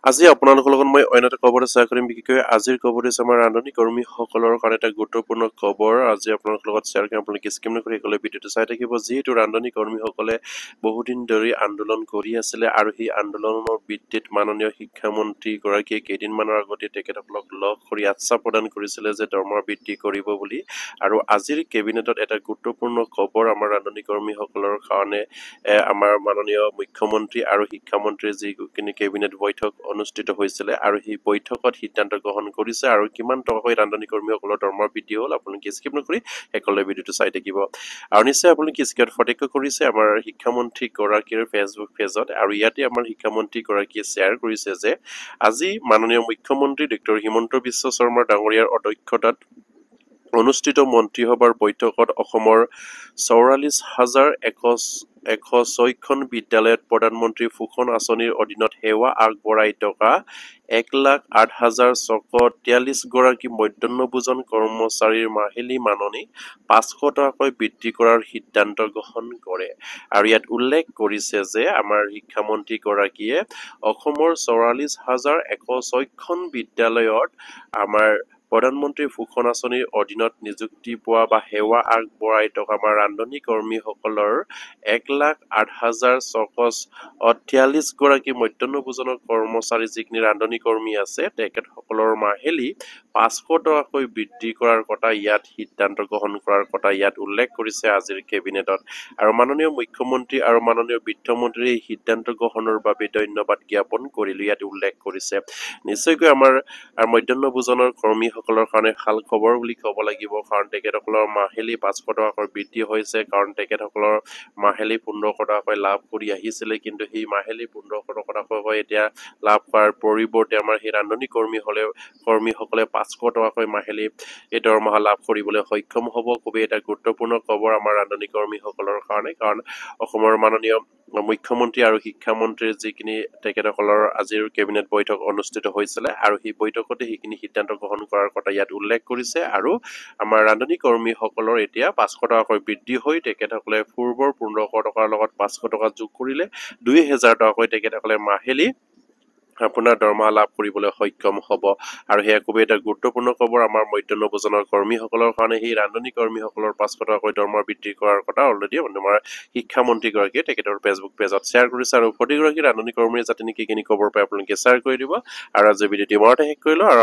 আজি আপোনালোকৰ লগত মই অন্য এটা খবৰ শ্বেয়াৰ কৰিম বিশেষকৈ আজিৰ খবৰ হৈছে আমাৰ ৰান্ধনী কৰ্মীসকলৰ কাৰণে এটা গুৰুত্বপূৰ্ণ খবৰ আজি আপোনালোকৰ লগত শ্বেয়াৰ কৰিম আপোনালোকে স্কিপ নকৰি সকলোৱে ভিডিঅ'টো চাই থাকিব যিহেতু ৰান্ধনী কৰ্মীসকলে বহুদিন ধৰি আন্দোলন কৰি আছিলে আৰু সেই আন্দোলনৰ ভিত্তিত মাননীয় শিক্ষামন্ত্ৰী গৰাকীয়ে কেইদিনমানৰ আগতে তেখেতসকলক লগ কৰি আশ্বাস প্ৰদান কৰিছিলে যে দৰমহা বৃদ্ধি কৰিব বুলি আৰু আজিৰ কেবিনেটত এটা গুৰুত্বপূৰ্ণ খবৰ আমাৰ ৰান্ধনী কৰ্মীসকলৰ কাৰণে আমাৰ মাননীয় মুখ্যমন্ত্ৰী আৰু শিক্ষামন্ত্ৰীৰ যিখিনি কেবিনেট বৈঠক অনুষ্ঠিত হৈছিলে আৰু সেই বৈঠকত সিদ্ধান্ত গ্ৰহণ কৰিছে আৰু কিমান টকাকৈ ৰান্ধনী কৰ্মীসকলৰ দৰমহা বৃদ্ধি হ'ল আপোনালোকে স্কিপ নকৰি সকলোৱে ভিডিঅ'টো চাই থাকিব আৰু নিশ্চয় আপোনালোকে স্ক্ৰীনত প্ৰত্যক্ষ কৰিছে আমাৰ শিক্ষামন্ত্ৰী গৰাকীৰ ফেচবুক পেজত আৰু ইয়াতে আমাৰ শিক্ষামন্ত্ৰী গৰাকীয়ে শ্বেয়াৰ কৰিছে যে আজি মাননীয় মুখ্যমন্ত্ৰী ডক্টৰ হিমন্ত বিশ্ব শৰ্মা ডাঙৰীয়াৰ অধ্যক্ষতাত অনুষ্ঠিত মন্ত্ৰীসভাৰ বৈঠকত অসমৰ 44,106খন বিদ্যালয়ত প্ৰধানমন্ত্ৰী পোষণ আঁচনিৰ অধীনত সেৱা আগবঢ়াই থকা 1,08,643 গৰাকী মধ্যাহ্নভোজন কৰ্মচাৰীৰ মাহিলী মাননি 500 টকাকৈ বৃদ্ধি কৰাৰ সিদ্ধান্ত গ্ৰহণ কৰে আৰু ইয়াত উল্লেখ কৰিছে যে আমাৰ শিক্ষামন্ত্ৰী গৰাকীয়ে অসমৰ 44,106খন বিদ্যালয়ত আমাৰ প্ৰধানমন্ত্ৰী পোষণ আঁচনিৰ অধীনত নিযুক্তি পোৱা বা সেৱা আগবঢ়াই থকা আমাৰ ৰান্ধনী কৰ্মীসকলৰ 1,08,643 গৰাকী মধ্যাহ্নভোজনৰ কৰ্মচাৰী যিখিনি ৰান্ধনী কৰ্মী আছে তেখেতসকলৰ মাহিলী 500 টকাকৈ বৃদ্ধি কৰাৰ কথা ইয়াত সিদ্ধান্ত গ্ৰহণ কৰাৰ কথা ইয়াত উল্লেখ কৰিছে আজিৰ কেবিনেটত আৰু মাননীয় মুখ্যমন্ত্ৰী আৰু মাননীয় বিত্তমন্ত্ৰীৰ এই সিদ্ধান্ত গ্ৰহণৰ বাবে ধন্যবাদ জ্ঞাপন কৰিলো ইয়াত উল্লেখ কৰিছে নিশ্চয়কৈ আমাৰ মধ্যাহ্নভোজনৰ কৰ্মীসকলৰ কাৰণে ভাল খবৰ বুলি ক'ব লাগিব কাৰণ তেখেতসকলৰ মাহিলী 500 টকাকৈ বৃদ্ধি হৈছে কাৰণ তেখেতসকলৰ মাহিলী 1500 টকাকৈ লাভ কৰি আহিছিলে কিন্তু সেই মাহিলী 1500 টকাকৈ এতিয়া লাভ কৰাৰ পৰিৱৰ্তে আমাৰ সেই ৰান্ধনী কৰ্মীসকলে 500 টকাকৈ মাহিলী এই দৰমহা লাভ কৰিবলৈ সক্ষম হ'ব খুবেই এটা গুৰুত্বপূৰ্ণ খবৰ আমাৰ ৰান্ধনী কৰ্মীসকলৰ কাৰণে কাৰণ অসমৰ মাননীয় মুখ্যমন্ত্ৰী আৰু শিক্ষামন্ত্ৰীৰ যিখিনি তেখেতসকলৰ আজিৰ কেবিনেট বৈঠক অনুষ্ঠিত হৈছিলে আৰু সেই বৈঠকতে সেইখিনি সিদ্ধান্ত গ্ৰহণ কৰাৰ কথা ইয়াত উল্লেখ কৰিছে আৰু আমাৰ ৰান্ধনী কৰ্মীসকলৰ এতিয়া 500 টকাকৈ বৃদ্ধি হৈ তেখেতসকলে পূৰ্বৰ 1500 টকাৰ লগত 500 টকা যোগ কৰিলে 2000 টকাকৈ তেখেতসকলে মাহিলী আপোনাৰ দৰমহা লাভ কৰিবলৈ সক্ষম হ'ব আৰু সেয়া খুবেই এটা গুৰুত্বপূৰ্ণ খবৰ আমাৰ মধ্যাহ্নভোজনৰ কৰ্মীসকলৰ কাৰণে সেই ৰান্ধনী কৰ্মীসকলৰ 500 টকাকৈ দৰমহা বৃদ্ধি কৰাৰ কথা অলৰেডি আমাৰ শিক্ষামন্ত্ৰীগৰাকীয়ে তেখেতৰ ফেচবুক পেজত শ্বেয়াৰ কৰিছে আৰু প্ৰতিগৰাকী ৰান্ধনী কৰ্মীয়ে যাতে নেকি খবৰ পায় আপোনালোকে শ্বেয়াৰ কৰি দিব আৰু আজি ভিডিঅ'টি মৰতে শেষ কৰিলো আৰু